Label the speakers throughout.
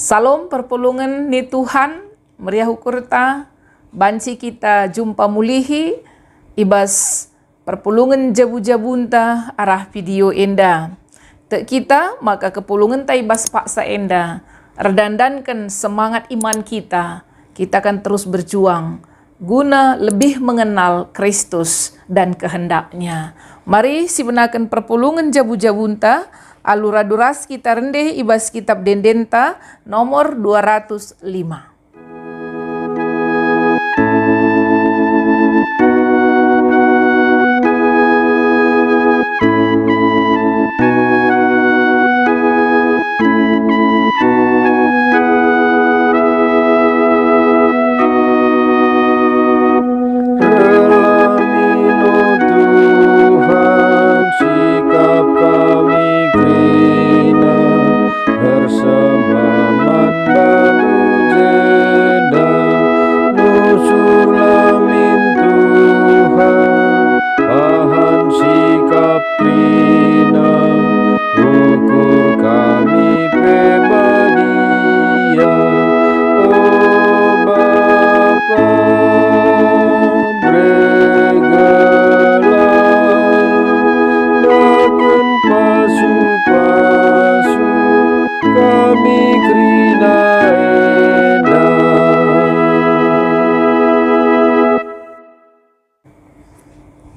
Speaker 1: Salam perpulungan ni Tuhan, meriah ukurta, banci kita jumpa mulihi, ibas perpulungan jabu-jabunta arah video enda. Tak kita, maka kepulungan ta ibas paksa enda, redandankan semangat iman kita akan terus berjuang, guna lebih mengenal Kristus dan kehendaknya. Mari sibenakan perpulungan jabu-jabunta, alura duras kita rendeh ibas kitab Dendenta nomor 205.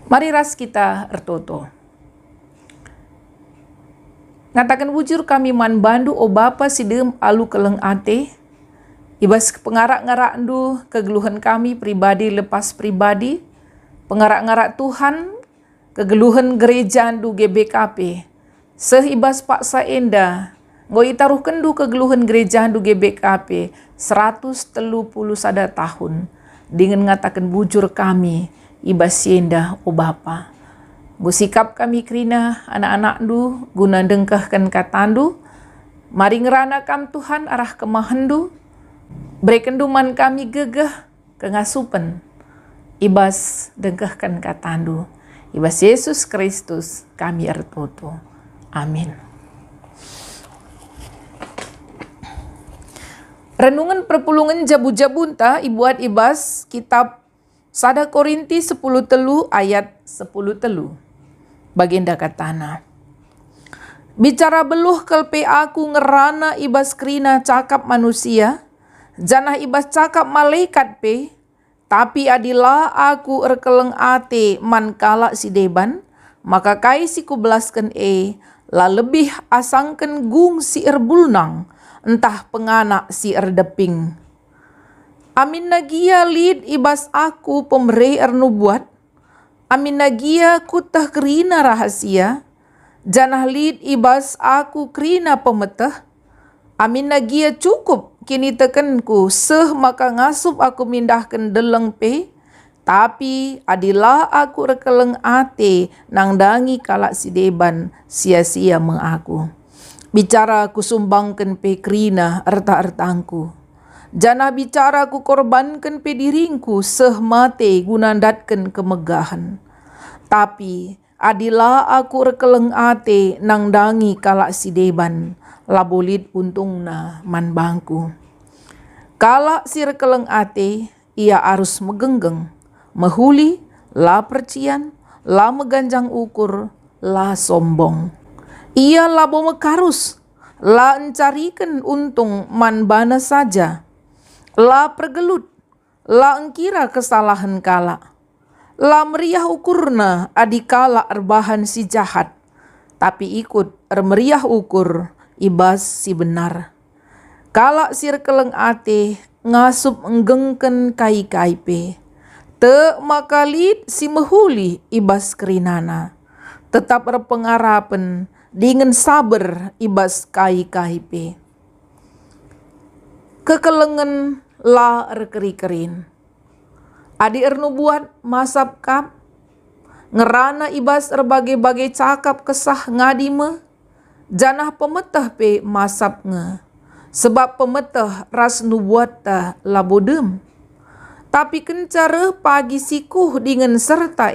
Speaker 1: Mari ras kita ertoto. Ngatakan wujur kami man bandu o Bapa sidem alu keleng ate, ibas pengarak-ngarak ndu kegeluhan kami pribadi lepas pribadi, pengarak-ngarak Tuhan, kegeluhan gereja ndu GBKP, sehibas paksa enda, ngoi taruh kendu kegeluhan gereja ndu GBKP, 130 tahun, dengan ngatakan wujur kami, ibas yenda o Bapa. Busikap kami kerina anak-anak du guna dengkahkan katandu. Mari ngerana kam Tuhan arah kemahandu. Brekendu man kami gegah kengasupen. Ibas dengkahkan katandu. Ibas Yesus Kristus kami ertoto. Amin. Renungan perpulungan jabu-jabunta ibuat ibas kitab 1 Korinti 10 telu ayat 10 telu. Baginda katana. Bicara beluh kelpe aku ngerana ibas kerina cakap manusia, janah ibas cakap malaikat pe, tapi adilah aku erkeleng ate man kalak si deban, maka kai si kubelaskan la lebih asangken gung si erbulnang, entah penganak si erdeping. Amin nagia lid ibas aku pemberi ernubuat, amin nagia kutah kerina rahasia, janah lid ibas aku kerina pemetah, amin nagia cukup kini tekenku seh maka ngasup aku mindahkan deleng pe, tapi adilah aku rekeleng ate nang dangi kalak si deban sia-sia mengaku. Bicara aku sumbangkan pe kerina erta-ertangku. Janah bicara ku korbankan pe diringku seh mate gunandatkan kemegahan. Tapi adilah aku rekeleng ate nang dangi kalak si deban labolit untungna man bangku. Kalak si rekeleng ate ia arus megenggeng, mehuli, la percian, la meganjang ukur, la sombong. Ia labo mekarus, la encarikan untung man bana saja. La pergelut, la engkira kesalahan kala, la meriah ukurna adikala erbahan si jahat, tapi ikut meriah ukur ibas si benar. Kala sir keleng ate ngasup enggengken kai-kai pe, te makalit si mehuli ibas kerinana, tetap erpengarapen dengan sabar ibas kai-kai pe. Kekelengen la erkeri-kerin. Adi ernubuat masap kap, ngerana ibas erbagai-bagai cakap kesah ngadime, janah pemetah pe masap nge, sebab pemetah ras nubuat ta labodem. Tapi kencara pagi sikuh dengan serta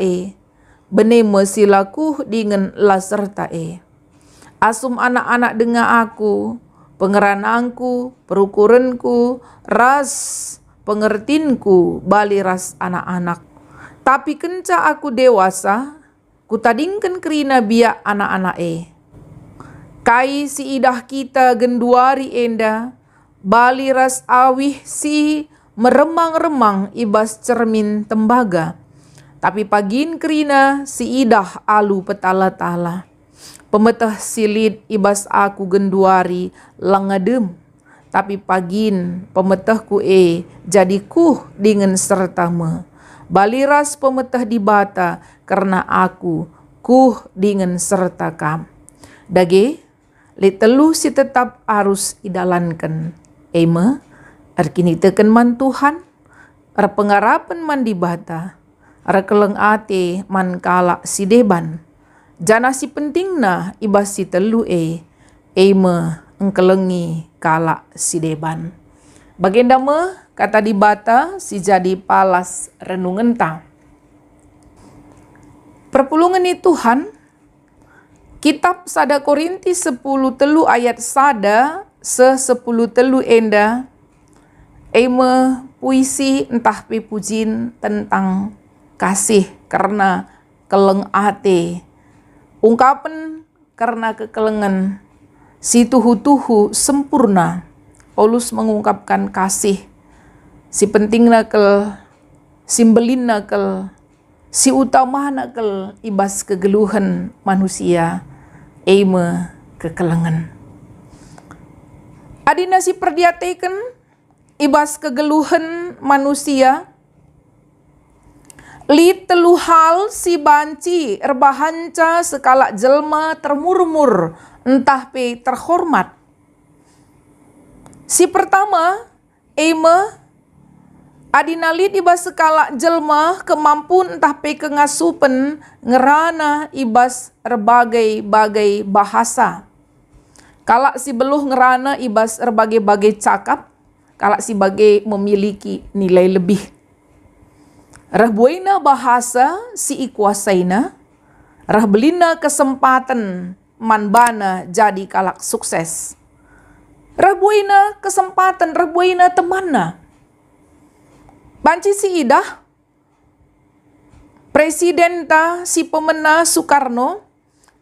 Speaker 1: bene mesilaku dengan la serta Asum anak-anak dengar aku, pengeranangku, perukuranku, ras pengertinku, bali ras anak-anak. Tapi kenca aku dewasa, kutadingkan kerina biak anak-anak Kai si idah kita genduari enda, bali ras awih si meremang-remang ibas cermin tembaga. Tapi pagin kerina si idah alu petala-tala. Pemetah silit ibas aku genduari langadem. Tapi pagin pemetahku jadi kuh dengan sertama. Baliras pemetah di bata karena aku kuh dengan serta kam. Dage, li telu si tetap harus idalankan. Arkini teken man Tuhan, pengarapan man di bata, keleng ate man kalak si deban. Jana si pentingna ibas si telu engkelengi kalak si deban. Bagenda kata di bata si jadi palas renungan ta. Perpulungan ni Tuhan, kitab 1 Korinti 10 telu ayat sada se 10 telu enda, puisi entah pepujin tentang kasih karena keleng ate. Ungkapan karena kekelengan si tuhu-tuhu sempurna. Paulus mengungkapkan kasih. Si penting nakel, simbelin nakel, si utama nakel ibas kegeluhan manusia. Kekelengan. Adina si perdiateken ibas kegeluhan manusia. Li telu hal si banci erbahanca sekala jelma termurmur entah pe terhormat. Si pertama, adina li ibas sekala jelma kemampuan entah pe kengasupen ngerana ibas erbagai-bagai bahasa. Kalak si beluh ngerana ibas erbagai-bagai cakap, kalak si bagai memiliki nilai lebih. Rahbuina bahasa si ikuasaina, rahbelina kesempatan manbana jadi kalak sukses. Rahbuina kesempatan, rahbuina temanna. Banci si idah, Presidenta si pemena Soekarno,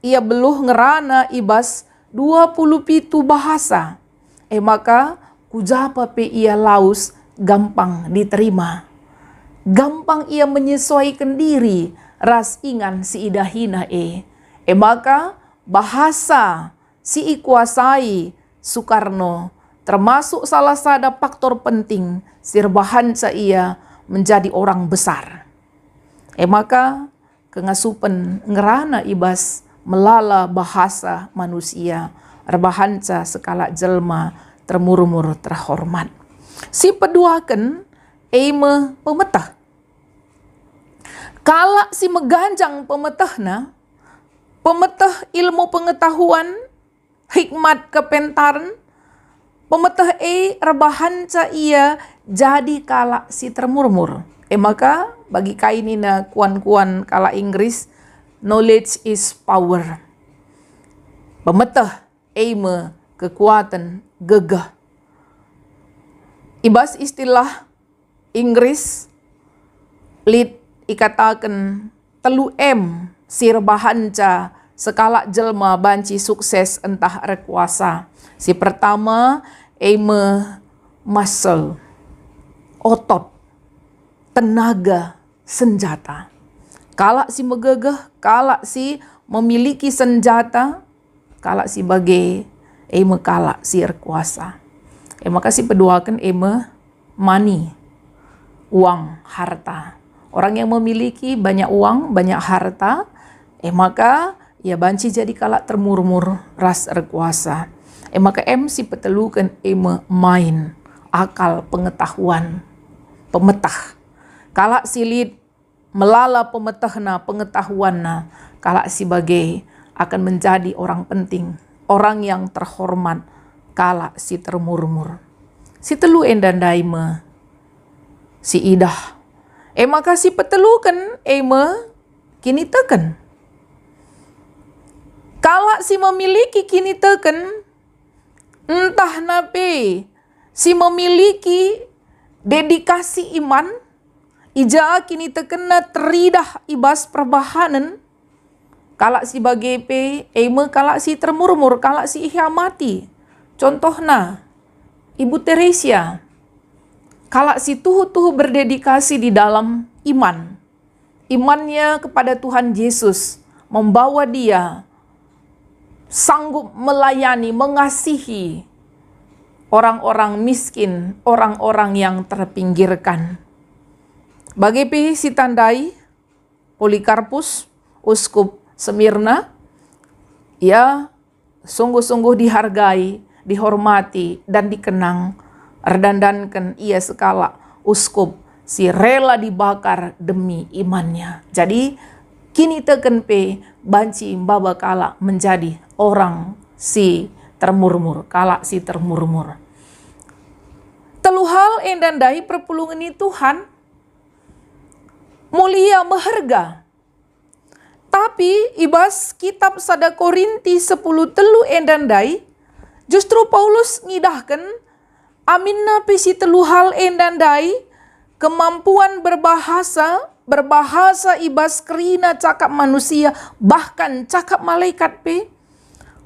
Speaker 1: ia beluh ngerana ibas 27 bahasa. Maka kujapa pe ia laus gampang diterima. Gampang ia menyesuaikan diri ras ingan si idahina maka bahasa si ikuasai Soekarno termasuk salah satu faktor penting sirbahansa ia menjadi orang besar. Maka kengasupen ngerana ibas melala bahasa manusia erbahansa sekala jelma termurmur terhormat. Si peduaken pemetah. Kalak si meganjang pemetahna, pemetah ilmu pengetahuan, hikmat kepentaran, pemetah erbahanca ia jadi kalak si termurmur. Maka bagi kainina kuan-kuan kalak Inggris, knowledge is power. Pemetah kekuatan gegah. Ibas istilah Inggris lit ikatakan telu sirbahanca sekala jelma banci sukses entah rekuasa. Si pertama muscle, otot, tenaga, senjata. Kalak si megegeh, kalak si memiliki senjata, kalak si bagai kalak si rekuasa. Maka si peduakan money, uang, harta. Orang yang memiliki banyak uang, banyak harta, maka ia banci jadi kalak termurmur ras rekuasa. Maka si petelukan mind, akal, pengetahuan, pemetah. Kalak silit melala pemetahna, pengetahuanna, kalak sebagai akan menjadi orang penting, orang yang terhormat, kalak si termurmur. Si telu endandaima, si idah. Maka si petelukan kini teken. Kalak si memiliki kini teken, entah nape si memiliki dedikasi iman, ija kini terkena teridah ibas perbahanan, kalak si bagi pe, kalak si termurmur, kalak si ihamati. Contohna, Ibu Teresia, kalak si tuhu-tuhu berdedikasi di dalam iman. Imannya kepada Tuhan Yesus membawa dia sanggup melayani, mengasihi orang-orang miskin, orang-orang yang terpinggirkan. Bagi si tandai, Polikarpus, uskup Semirna, ia sungguh-sungguh dihargai, dihormati, dan dikenang. Redandankan ia sekala uskup si rela dibakar demi imannya. Jadi kini teken pe banci baba kala menjadi orang si termurmur, kala si termurmur. Telu hal endandai perpulungan ini Tuhan mulia meharga. Tapi ibas kitab sada Korinti 10 telu endandai justru Paulus ngidahkan aminna pesi telu hal endandai kemampuan berbahasa ibas kerina cakap manusia, bahkan cakap malaikat pe,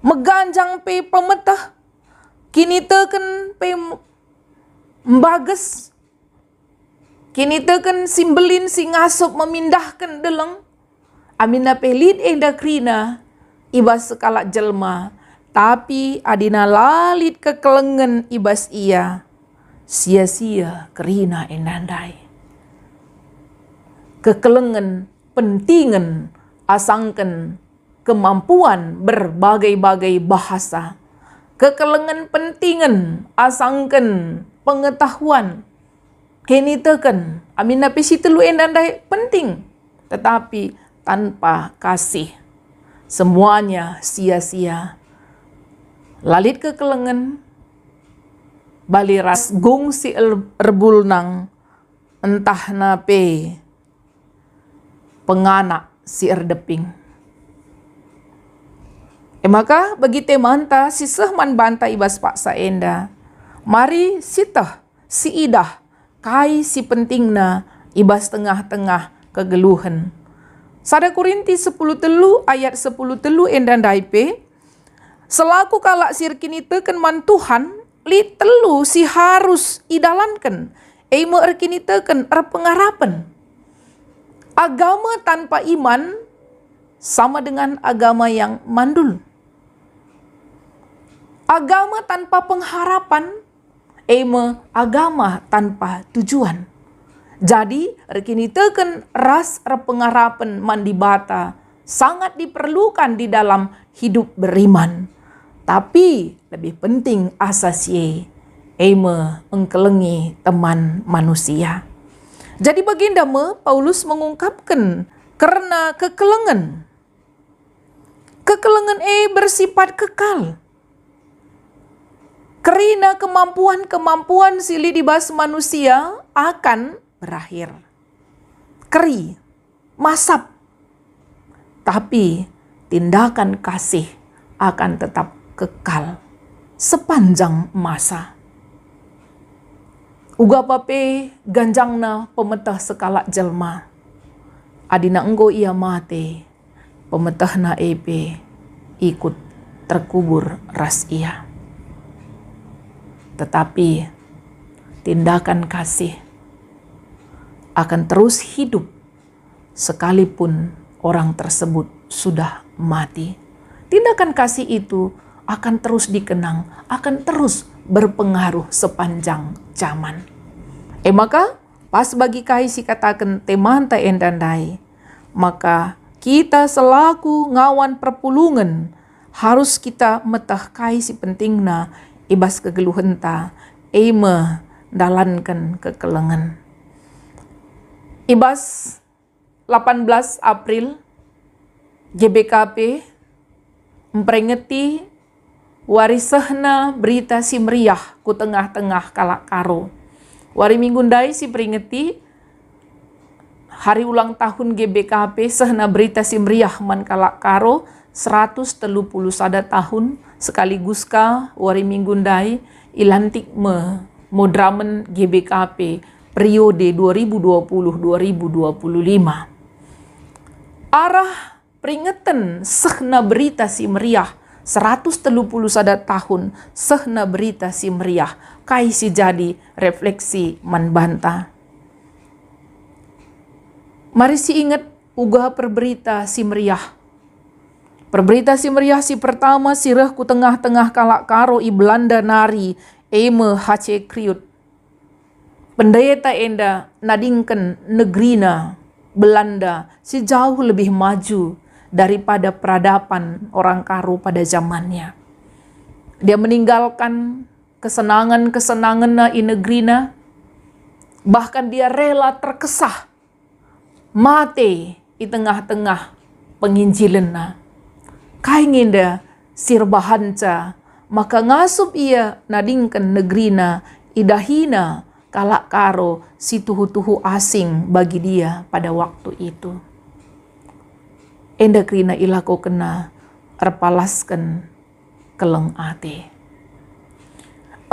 Speaker 1: meganjang pe pemetah, kini teken pe mbages, kini teken simbelin si ngasup memindahkan deleng, amina pe lid enda kerina, ibas sekala jelma, tapi adina lalit kekelengan ibas ia, sia-sia kerina endandai. Kekelengan pentingan asangkan kemampuan berbagai-bagai bahasa. Kekelengan pentingan asangkan pengetahuan. Kini teken amina pesi telu endandai penting, tetapi tanpa kasih semuanya sia-sia. Lalit kekelengan baliras gung si erbulnang entah nape penganak si erdeping. Maka bagi temanta si sehman banta ibas paksa enda, mari sitah si idah kai si pentingna ibas tengah-tengah kegeluhan. Sada Korinti 10 telu ayat 10 telu endandai pe, selaku kalak sirkini teken man Tuhan, li telu si harus idalankan. Eme erkini teken erpengarapan. Agama tanpa iman sama dengan agama yang mandul. Agama tanpa pengharapan, agama tanpa tujuan. Jadi, rekini teken ras repengarapan mandibata sangat diperlukan di dalam hidup beriman. Tapi lebih penting asasye, engkelengi teman manusia. Jadi baginda Paulus mengungkapkan karena kekelengan. Kekelengan bersifat kekal. Kerina kemampuan-kemampuan sili dibas manusia akan berakhir. Keri, masap. Tapi tindakan kasih akan tetap kekal sepanjang masa. Uga pape ganjangna pemetah sekala jelma. Adina enggo ia mate, pemetahna ikut terkubur ras ia. Tetapi tindakan kasih akan terus hidup sekalipun orang tersebut sudah mati. Tindakan kasih itu akan terus dikenang, akan terus berpengaruh sepanjang zaman. Maka pas bagi kai si katakan temanta endandai, maka kita selaku ngawan perpulungan harus kita metah kai si pentingna ibas kegeluhenta, dalankan kekelengan. Ibas 18 April GBKP memperingati warisahna berita si meriah ku tengah-tengah kalak karo. Wari minggundai si peringati hari ulang tahun GBKP sehna berita si meriah man kalak karo 131 tahun sekaligus ka wari minggundai ilantik modramen GBKP periode 2020-2025. Arah peringatan sehna berita si meriah 131 tahun sehna berita si meriah kai si jadi refleksi manbanta. Mari si ingat uga perberita si meriah. Perberita si meriah si pertama sirah ku tengah-tengah kalak karo i Belanda nari Eme H.C. Kriut. Pendeta enda nadingken negrina Belanda si jauh lebih maju daripada peradaban orang karo pada zamannya. Dia meninggalkan kesenangan-kesenangan i negrina, bahkan dia rela terkesah mate i tengah-tengah penginjilenna. Kainginda sirbahanca, maka ngasup ia nadingkan negrina idahina kalak karo si tuhu-tuhu asing bagi dia pada waktu itu. Enda krina ilako kena erpalaskan keleng ate.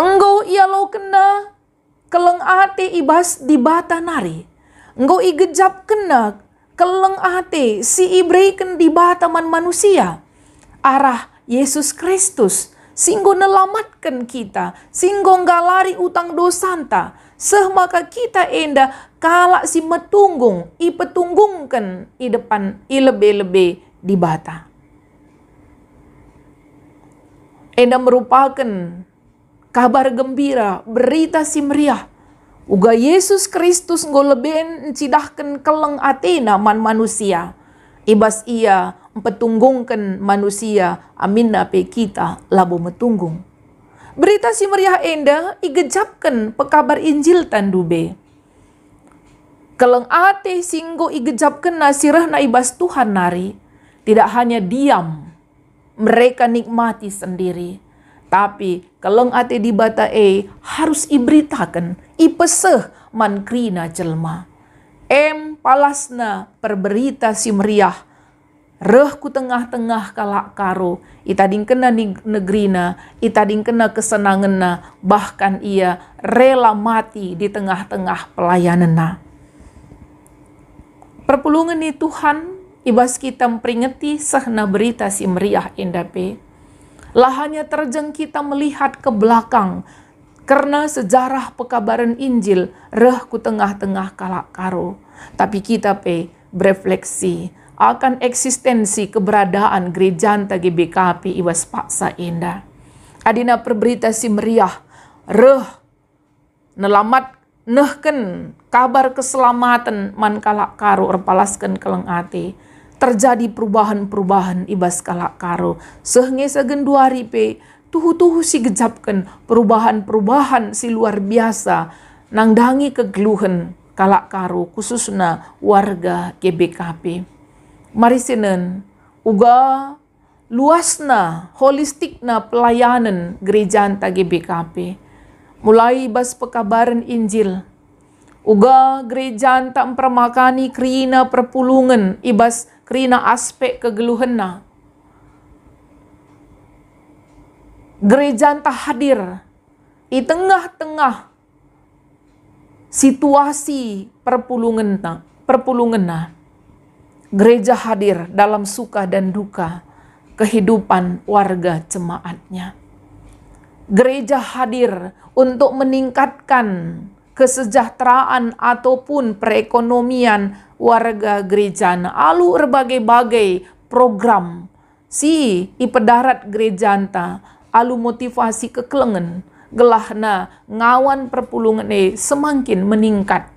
Speaker 1: Enggo ia lo kena keleng ate ibas di bata nari. Enggo igejap kena keleng ate si ibreiken di bata man manusia. Arah Yesus Kristus singgo nelamatkan kita, singgo ngalari utang dosanta, maka kita enda kalak si metunggung, i petunggungkan i depan i lebe-lebe di bata. Enda merupakan kabar gembira, berita si meriah. Uga Yesus Kristus ngoleben cidahkan keleng atena man manusia. Ibas ia petunggungkan manusia, amin nape kita labo metunggung. Berita si meriah enda igejapkan pekabar Injil tandube. Keleng ate singgo igejapkan nasirah na ibas Tuhan nari, tidak hanya diam, mereka nikmati sendiri. Tapi keleng ate di bata harus iberitakan, ipeseh man krina jelma. Palasna perberita si meriah, reh ku tengah-tengah kalak karo, itading kena negrina, itading kena kesenanganna, bahkan ia rela mati di tengah-tengah pelayananna. Perpulungan ni Tuhan, ibas kita memperingati sehna berita si meriah endape. Lahanya terjeng kita melihat ke belakang, karena sejarah pekabaran Injil reh ku tengah-tengah kalak karo. Tapi kita berefleksi akan eksistensi keberadaan gerejanta GBKP ibas paksa enda. Adina perberita si meriah, reh nelamat nehken kabar keselamatan man kalak karo erpalaskan keleng ate. Terjadi perubahan-perubahan ibas kalak karo. Sehingga segenduari tuhu-tuhu si gejapkan perubahan-perubahan si luar biasa nangdangi kegeluhan kalak karo khususna warga GBKP. Mari sinen uga luasna holistikna pelayanan gerejanta GBKP. Mulai bas pekabaran Injil, uga gerejanta mempermakani krina perpulungan ibas krina aspek kegeluhanna. Gerejanta hadir di tengah-tengah situasi perpulunganna. Gereja hadir dalam suka dan duka kehidupan warga jemaatnya. Gereja hadir untuk meningkatkan kesejahteraan ataupun perekonomian warga gerejana. Alu berbagai-bagai program si ipedarat gerejanta, alu motivasi kekelengan, gelahna ngawan perpulungan semakin meningkat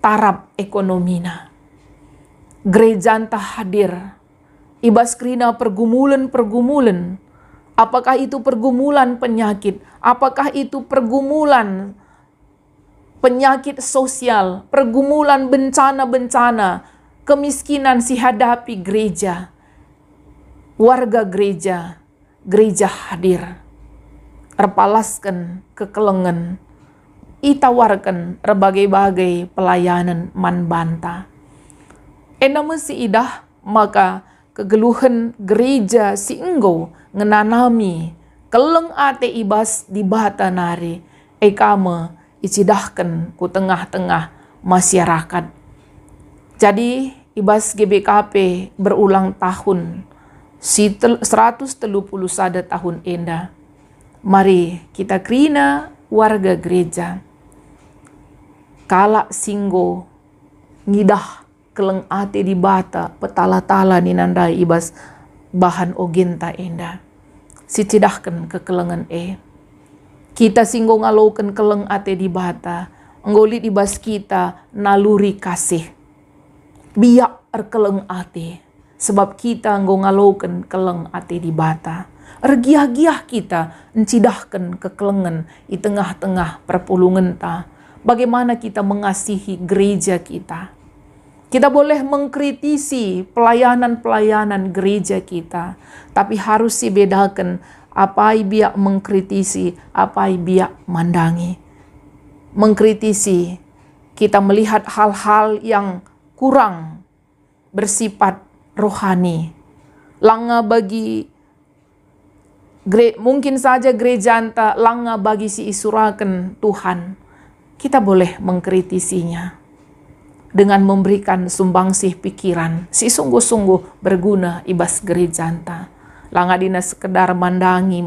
Speaker 1: taraf ekonomina. Gerejanta hadir ibas krina pergumulan-pergumulan. Apakah itu pergumulan penyakit? Apakah itu pergumulan penyakit sosial? Pergumulan bencana-bencana, kemiskinan si hadapi gereja. Warga gereja, gereja hadir. Erpalaskan kekelengan. Itawarkan berbagai-bagai pelayanan manbanta. Enda mesi idah, maka kegeluhan gereja si enggo ngenanami keleng ate ibas di bata nari kama icidahkan ku tengah-tengah masyarakat. Jadi ibas GBKP berulang tahun 130 tahun enda. Mari kita krina warga gereja kala singgo ngidah keleng ate di bata petala-tala ni nandai ibas bahan ogenta enda. Sicidahkan kekelengan kita singgo ngalaukan keleng ate di bata nggolit ibas kita naluri kasih biak keleng ate sebab kita nggo ngalaukan keleng ate di bata ergiah-giah kita encidahkan kekelengan di tengah-tengah perpulungan ta. Bagaimana kita mengasihi gereja kita. Kita boleh mengkritisi pelayanan-pelayanan gereja kita, tapi harus dibedakan apa biak mengkritisi, apa biak mandangi. Mengkritisi, kita melihat hal-hal yang kurang bersifat rohani. Langa bagi mungkin saja gereja anta langa bagi si isurakan Tuhan. Kita boleh mengkritisinya dengan memberikan sumbangsih pikiran si sungguh-sungguh berguna ibas gereja anta. Langa dina sekedar mandangi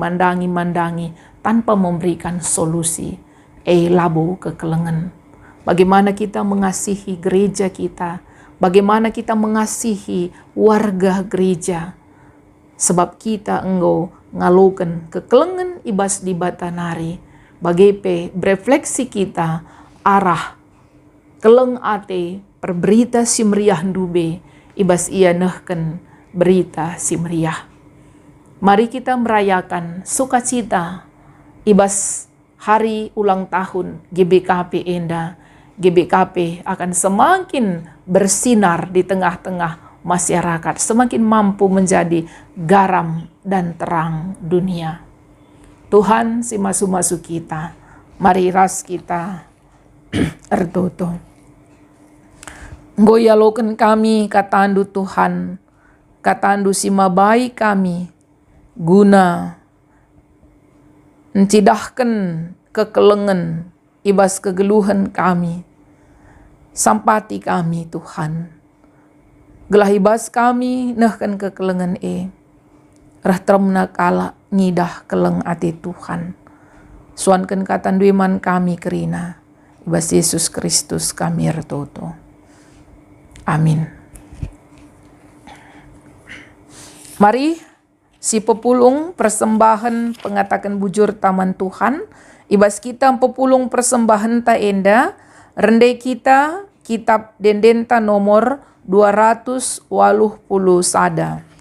Speaker 1: tanpa memberikan solusi. Labo kekelengan. Bagaimana kita mengasihi gereja kita, bagaimana kita mengasihi warga gereja. Sebab kita enggo ngalukan kekelengan ibas di batanari. Bagepe berefleksi kita arah keleng ate perberita simriah dube ibas ia nehken berita simriah. Mari kita merayakan sukacita ibas hari ulang tahun GBKP enda. GBKP akan semakin bersinar di tengah-tengah masyarakat, semakin mampu menjadi garam dan terang dunia. Tuhan si masu-masu kita, mari ras kita ertoto. Goyaloken kami katandu Tuhan, katandu si mabai kami, guna encidahkan kekelengan ibas kegeluhan kami, sampati kami Tuhan. Gelah ibas kami nehkan kekelengan rah termna kala ngidah keleng ati Tuhan. Suankan katandu iman kami kerina ibas Yesus Kristus kami ertoto. Amin. Mari si pepulung persembahan pengatakan bujur taman Tuhan ibas kita pepulung persembahan ta enda rendai kita kitab dendenta nomor 280 sada.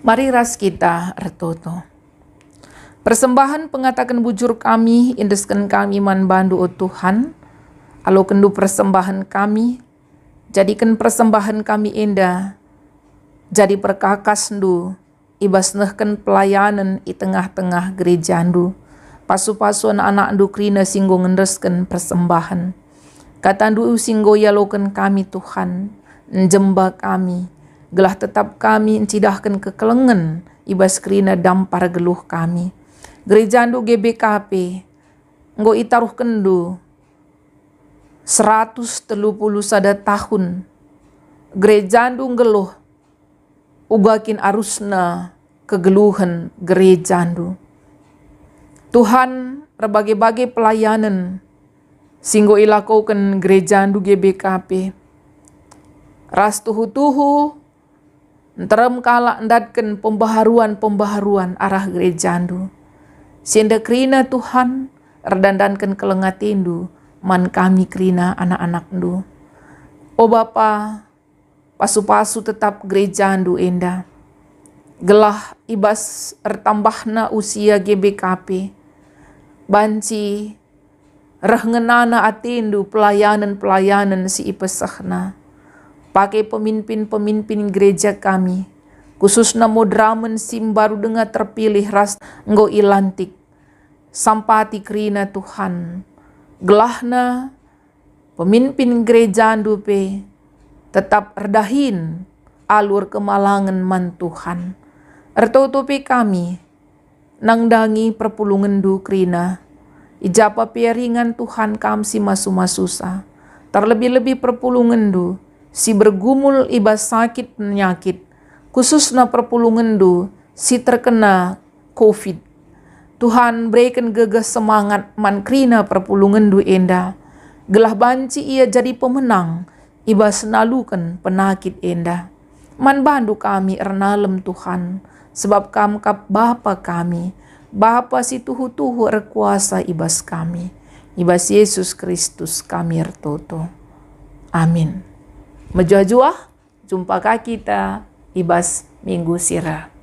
Speaker 1: Mari ras kita ertoto. Persembahan pengatakan bujur kami, indeskan kami man bandu o Tuhan. Alo kendu persembahan kami, jadikan persembahan kami indah. Jadi perkakas ndu, ibas nehken pelayanan i tengah-tengah gereja ndu. Pasu-pasu anak ndu krina singgo ngendeskan persembahan. Kata ndu singgo yalokan kami Tuhan, njemba kami. Gelah tetap kami encidahkan kekelengan ibas kerina dampar geluh kami. Gerejandu GBKP nggo itaruh kendu 130 tahun. Gerejandu ngeluh ugakin arusna kegeluhan gerejandu. Tuhan berbagai-bagai pelayanan singgo ilakokan gerejandu GBKP. Ras tuhu-tuhu nterem kala endatkan pembaharuan arah gerejandu. Sienda kerina Tuhan erdandankan kelengatindu man kami kerina anak-anak ndu. O Bapa, pasu-pasu tetap gerejandu enda. Gelah ibas ertambahna usia GBKP. Banci rehngenana atindu pelayanan-pelayanan si ipesahna. Pakai pemimpin-pemimpin gereja kami. Khususna modramen sim baru dengar terpilih ras nggo ilantik. Sampati kerina Tuhan. Gelahna pemimpin gereja andupe tetap erdahin alur kemalangan man Tuhan. Ertutupi kami nangdangi perpulungan du kerina. Ijapa piaringan Tuhan kam si masu-masusa. Terlebih-lebih perpulungan du si bergumul ibas sakit penyakit. Khususna perpulungan du si terkena COVID. Tuhan berikan gegas semangat man krina perpulungan du enda. Gelah banci ia jadi pemenang ibas nalukan penakit enda. Man bandu kami ernalem Tuhan. Sebab kam kap Bapa kami. Bapa si tuhu-tuhu erkuasa ibas kami. Ibas Yesus Kristus kami ertoto. Amin. Menjua-jua, jumpa kita ibas minggu sira.